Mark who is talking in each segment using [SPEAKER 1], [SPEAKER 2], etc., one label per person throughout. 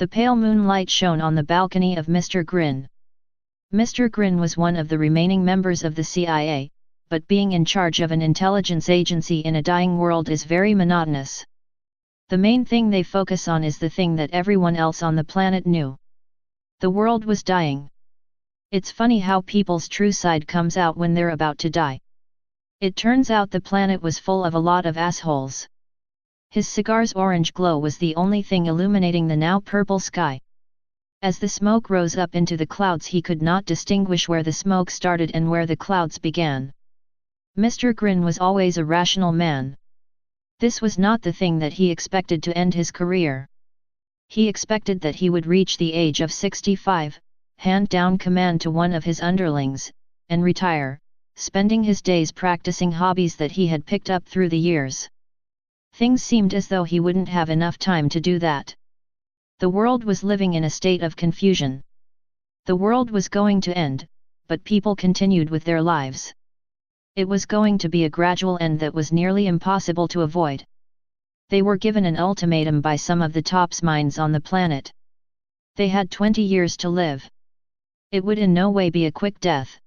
[SPEAKER 1] The pale moonlight shone on the balcony of Mr. Grin. Mr. Grin was one of the remaining members of the CIA, but being in charge of an intelligence agency in a dying world is very monotonous. The main thing they focus on is the thing that everyone else on the planet knew. The world was dying. It's funny how people's true side comes out when they're about to die. It turns out the planet was full of a lot of assholes. His cigar's orange glow was the only thing illuminating the now purple sky. As the smoke rose up into the clouds, he could not distinguish where the smoke started and where the clouds began. Mr. Grin was always a rational man. This was not the thing that he expected to end his career. He expected that he would reach the age of 65, hand down command to one of his underlings, and retire, spending his days practicing hobbies that he had picked up through the years. Things seemed as though he wouldn't have enough time to do that. The world was living in a state of confusion. The world was going to end, but people continued with their lives. It was going to be a gradual end that was nearly impossible to avoid. They were given an ultimatum by some of the top minds on the planet. They had 20 years to live. It would in no way be a quick death.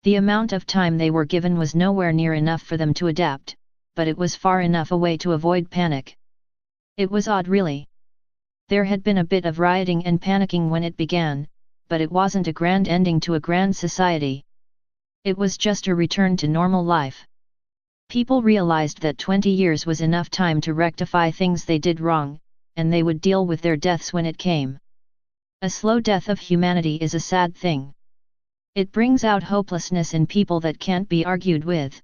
[SPEAKER 1] The amount of time they were given was nowhere near enough for them to adapt, but it was far enough away to avoid panic. It was odd, really. There had been a bit of rioting and panicking when it began, but it wasn't a grand ending to a grand society. It was just a return to normal life. People realized that 20 years was enough time to rectify things they did wrong, and they would deal with their deaths when it came. A slow death of humanity is a sad thing. It brings out hopelessness in people that can't be argued with.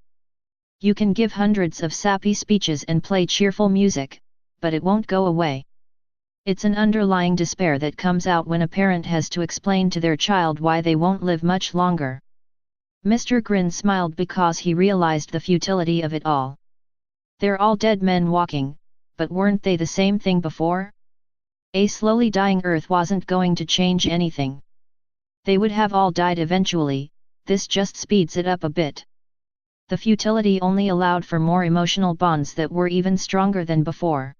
[SPEAKER 1] You can give hundreds of sappy speeches and play cheerful music, but it won't go away. It's an underlying despair that comes out when a parent has to explain to their child why they won't live much longer. Mr. Grin smiled because he realized the futility of it all. They're all dead men walking, but weren't they the same thing before? A slowly dying Earth wasn't going to change anything. They would have all died eventually, this just speeds it up a bit. The futility only allowed for more emotional bonds that were even stronger than before.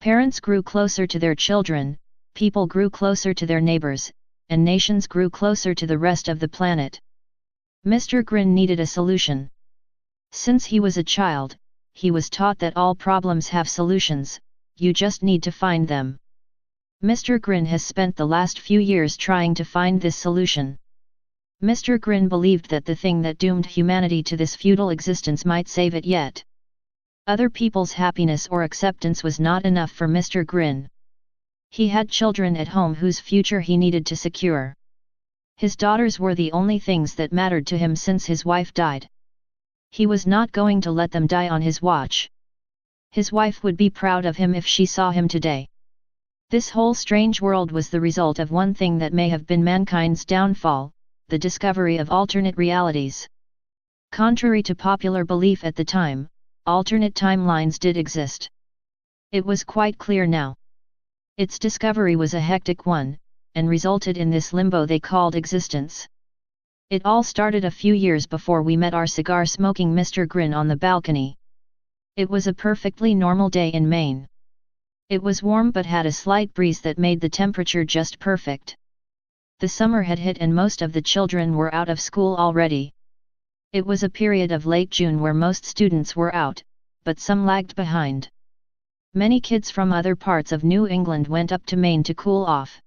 [SPEAKER 1] Parents grew closer to their children, people grew closer to their neighbors, and nations grew closer to the rest of the planet. Mr. Grin needed a solution. Since he was a child, he was taught that all problems have solutions, you just need to find them. Mr. Grin has spent the last few years trying to find this solution. Mr. Grin believed that the thing that doomed humanity to this futile existence might save it yet. Other people's happiness or acceptance was not enough for Mr. Grin. He had children at home whose future he needed to secure. His daughters were the only things that mattered to him since his wife died. He was not going to let them die on his watch. His wife would be proud of him if she saw him today. This whole strange world was the result of one thing that may have been mankind's downfall, the discovery of alternate realities. Contrary to popular belief at the time, alternate timelines did exist. It was quite clear now. Its discovery was a hectic one, and resulted in this limbo they called existence. It all started a few years before we met our cigar-smoking Mr. Grin on the balcony. It was a perfectly normal day in Maine. It was warm but had a slight breeze that made the temperature just perfect. The summer had hit and most of the children were out of school already. It was a period of late June where most students were out, but some lagged behind. Many kids from other parts of New England went up to Maine to cool off.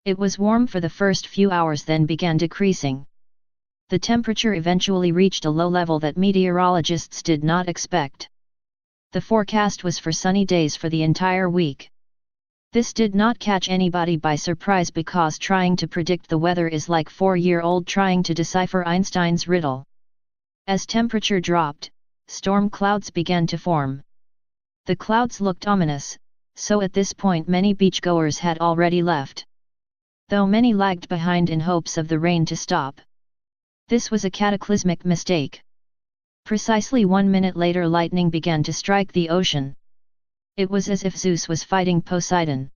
[SPEAKER 1] It was warm for the first few hours, then began decreasing. The temperature eventually reached a low level that meteorologists did not expect. The forecast was for sunny days for the entire week. This did not catch anybody by surprise because trying to predict the weather is like 4-year-old trying to decipher Einstein's riddle. As temperature dropped, storm clouds began to form. The clouds looked ominous, so at this point many beachgoers had already left. though many lagged behind in hopes of the rain to stop. This was a cataclysmic mistake. Precisely 1 minute later, lightning began to strike the ocean. It was as if Zeus was fighting Poseidon.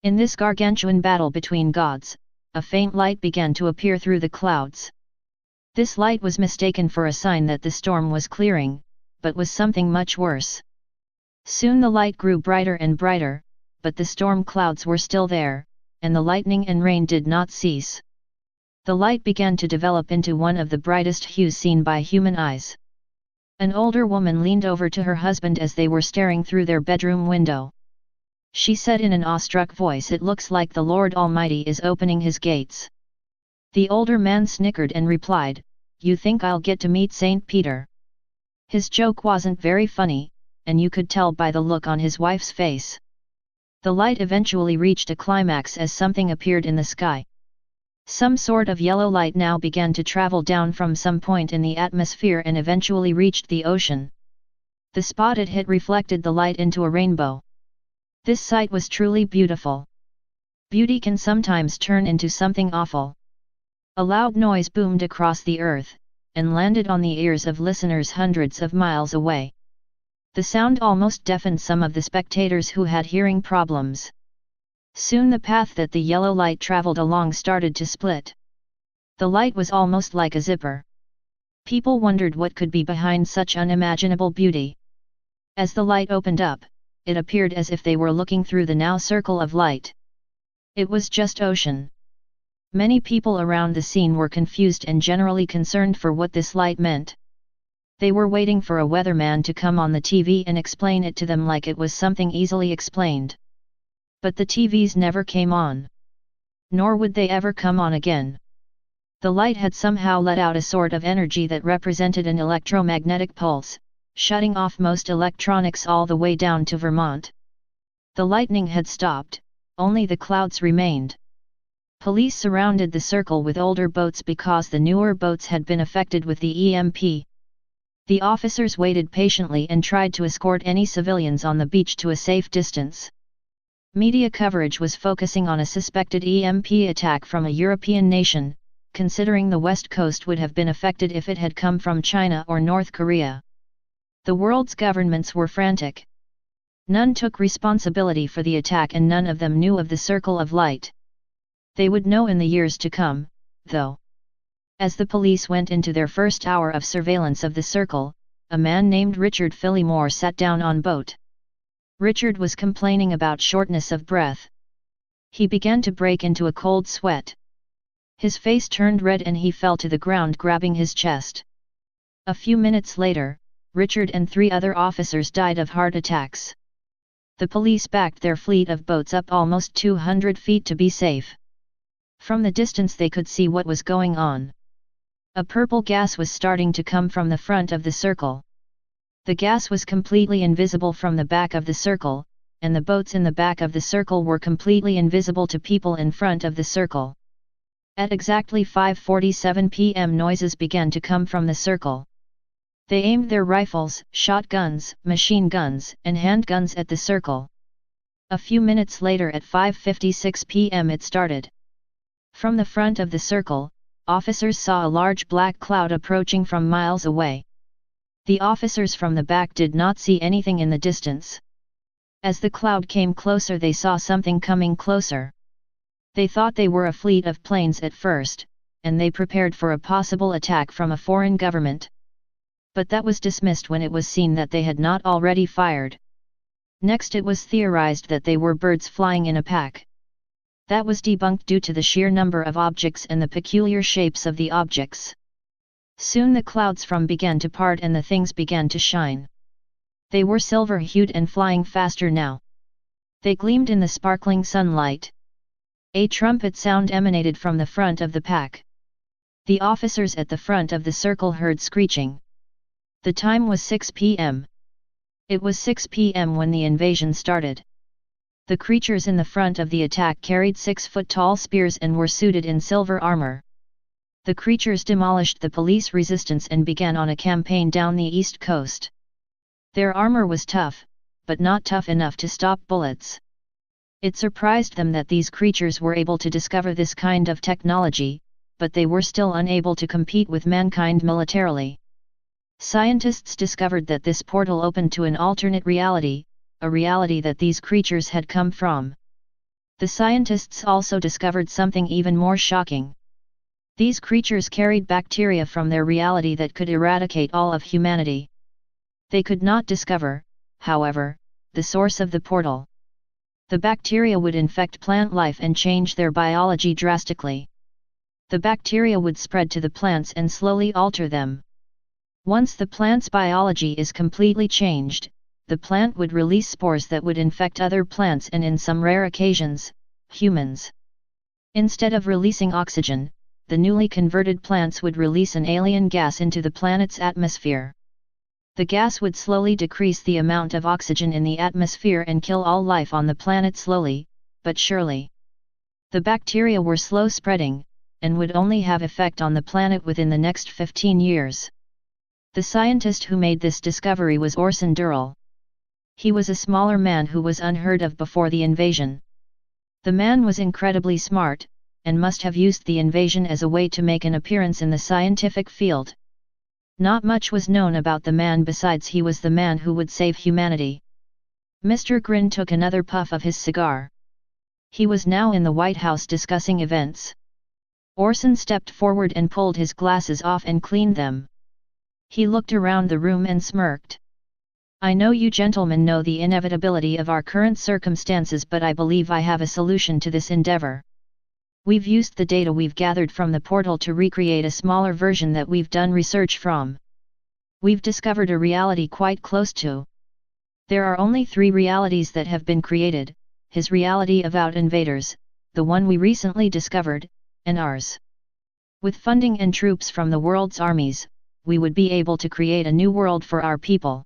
[SPEAKER 1] In this gargantuan battle between gods, a faint light began to appear through the clouds. This light was mistaken for a sign that the storm was clearing, but was something much worse. Soon the light grew brighter and brighter, but the storm clouds were still there, and the lightning and rain did not cease. The light began to develop into one of the brightest hues seen by human eyes. An older woman leaned over to her husband as they were staring through their bedroom window. She said in an awestruck voice, "It looks like the Lord Almighty is opening his gates." The older man snickered and replied, "You think I'll get to meet Saint Peter?" His joke wasn't very funny, and you could tell by the look on his wife's face. The light eventually reached a climax as something appeared in the sky. Some sort of yellow light now began to travel down from some point in the atmosphere and eventually reached the ocean. The spot it hit reflected the light into a rainbow. This sight was truly beautiful. Beauty can sometimes turn into something awful. A loud noise boomed across the earth, and landed on the ears of listeners hundreds of miles away. The sound almost deafened some of the spectators who had hearing problems. Soon the path that the yellow light traveled along started to split. The light was almost like a zipper. People wondered what could be behind such unimaginable beauty. As the light opened up, it appeared as if they were looking through the now circle of light. It was just ocean. Many people around the scene were confused and generally concerned for what this light meant. They were waiting for a weatherman to come on the TV and explain it to them like it was something easily explained. But the TVs never came on. Nor would they ever come on again. The light had somehow let out a sort of energy that represented an electromagnetic pulse, shutting off most electronics all the way down to Vermont. The lightning had stopped, only the clouds remained. Police surrounded the circle with older boats because the newer boats had been affected with the EMP. The officers waited patiently and tried to escort any civilians on the beach to a safe distance. Media coverage was focusing on a suspected EMP attack from a European nation, considering the West Coast would have been affected if it had come from China or North Korea. The world's governments were frantic. None took responsibility for the attack and none of them knew of the circle of light. They would know in the years to come, though. As the police went into their first hour of surveillance of the circle, a man named Richard Phillimore sat down on boat. Richard was complaining about shortness of breath. He began to break into a cold sweat. His face turned red and he fell to the ground grabbing his chest. A few minutes later, Richard and 3 other officers died of heart attacks. The police backed their fleet of boats up almost 200 feet to be safe. From the distance they could see what was going on. A purple gas was starting to come from the front of the circle. The gas was completely invisible from the back of the circle, and the boats in the back of the circle were completely invisible to people in front of the circle. At exactly 5:47 p.m. noises began to come from the circle. They aimed their rifles, shotguns, machine guns, and handguns at the circle. A few minutes later at 5:56 p.m. it started. From the front of the circle, officers saw a large black cloud approaching from miles away. The officers from the back did not see anything in the distance. As the cloud came closer they saw something coming closer. They thought they were a fleet of planes at first, and they prepared for a possible attack from a foreign government. But that was dismissed when it was seen that they had not already fired. Next it was theorized that they were birds flying in a pack. That was debunked due to the sheer number of objects and the peculiar shapes of the objects. Soon the clouds began to part and the things began to shine. They were silver-hued and flying faster now. They gleamed in the sparkling sunlight. A trumpet sound emanated from the front of the pack. The officers at the front of the circle heard screeching. The time was 6 p.m. It was 6 p.m. when the invasion started. The creatures in the front of the attack carried 6-foot-tall spears and were suited in silver armor. The creatures demolished the police resistance and began on a campaign down the east coast. Their armor was tough, but not tough enough to stop bullets. It surprised them that these creatures were able to discover this kind of technology, but they were still unable to compete with mankind militarily. Scientists discovered that this portal opened to an alternate reality, a reality that these creatures had come from. The scientists also discovered something even more shocking. These creatures carried bacteria from their reality that could eradicate all of humanity. They could not discover, however, the source of the portal. The bacteria would infect plant life and change their biology drastically. The bacteria would spread to the plants and slowly alter them. Once the plant's biology is completely changed, the plant would release spores that would infect other plants and in some rare occasions, humans. Instead of releasing oxygen, the newly converted plants would release an alien gas into the planet's atmosphere. The gas would slowly decrease the amount of oxygen in the atmosphere and kill all life on the planet slowly, but surely. The bacteria were slow spreading, and would only have effect on the planet within the next 15 years. The scientist who made this discovery was Orson Durrell. He was a smaller man who was unheard of before the invasion. The man was incredibly smart, and must have used the invasion as a way to make an appearance in the scientific field. Not much was known about the man besides he was the man who would save humanity. Mr. Grin took another puff of his cigar. He was now in the White House discussing events. Orson stepped forward and pulled his glasses off and cleaned them. He looked around the room and smirked. "I know you gentlemen know the inevitability of our current circumstances, but I believe I have a solution to this endeavor. We've used the data we've gathered from the portal to recreate a smaller version that we've done research from. We've discovered a reality quite close to. There are only 3 realities that have been created: his reality about invaders, the one we recently discovered, and ours. With funding and troops from the world's armies, we would be able to create a new world for our people.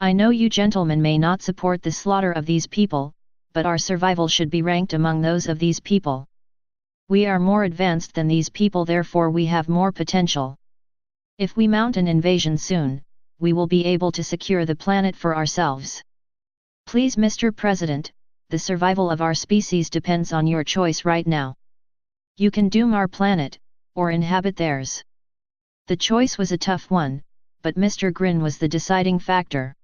[SPEAKER 1] I know you gentlemen may not support the slaughter of these people, but our survival should be ranked among those of these people. We are more advanced than these people, therefore we have more potential. If we mount an invasion soon, we will be able to secure the planet for ourselves. Please, Mr. President, the survival of our species depends on your choice right now. You can doom our planet, or inhabit theirs." The choice was a tough one, but Mr. Grin was the deciding factor.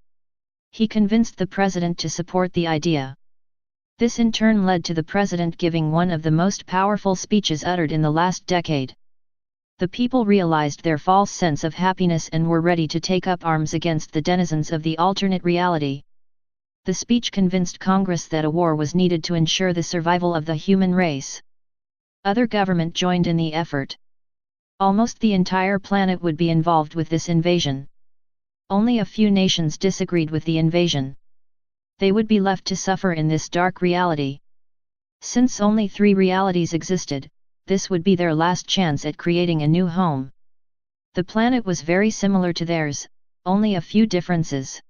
[SPEAKER 1] He convinced the president to support the idea. This in turn led to the president giving one of the most powerful speeches uttered in the last decade. The people realized their false sense of happiness and were ready to take up arms against the denizens of the alternate reality. The speech convinced Congress that a war was needed to ensure the survival of the human race. Other government joined in the effort. Almost the entire planet would be involved with this invasion. Only a few nations disagreed with the invasion. They would be left to suffer in this dark reality. Since only 3 realities existed, this would be their last chance at creating a new home. The planet was very similar to theirs, only a few differences.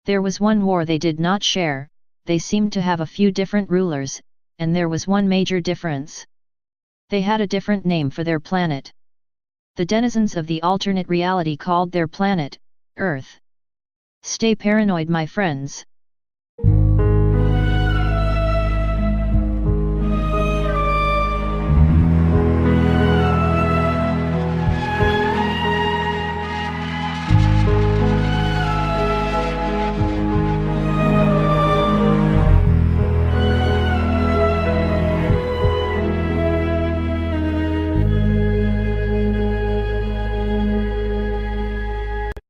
[SPEAKER 1] There was one war they did not share, they seemed to have a few different rulers, and there was one major difference. They had a different name for their planet. The denizens of the alternate reality called their planet Earth. Stay paranoid, my friends.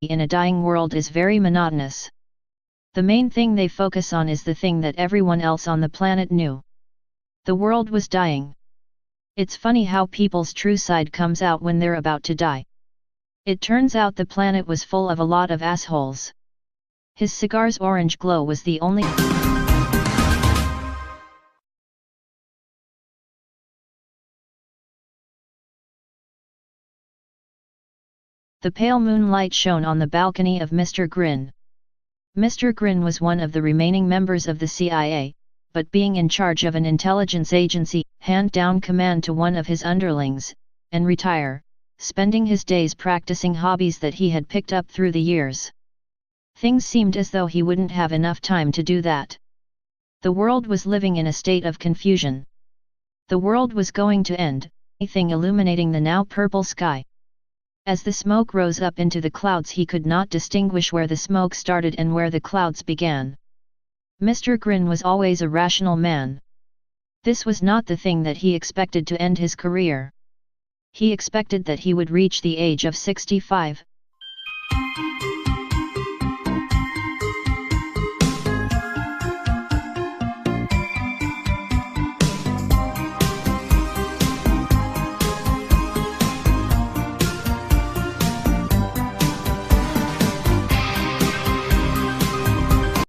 [SPEAKER 1] In a dying world is very monotonous. The main thing they focus on is the thing that everyone else on the planet knew. The world was dying. It's funny how people's true side comes out when they're about to die. It turns out the planet was full of a lot of assholes. His cigar's orange glow was the only... The pale moonlight shone on the balcony of Mr. Grin. Mr. Grin was one of the remaining members of the CIA, but being in charge of an intelligence agency, hand down command to one of his underlings, and retire, spending his days practicing hobbies that he had picked up through the years. Things seemed as though he wouldn't have enough time to do that. The world was living in a state of confusion. The world was going to end, anything illuminating the now purple sky. As the smoke rose up into the clouds, he could not distinguish where the smoke started and where the clouds began. Mr. Grin was always a rational man. This was not the thing that he expected to end his career. He expected that he would reach the age of 65,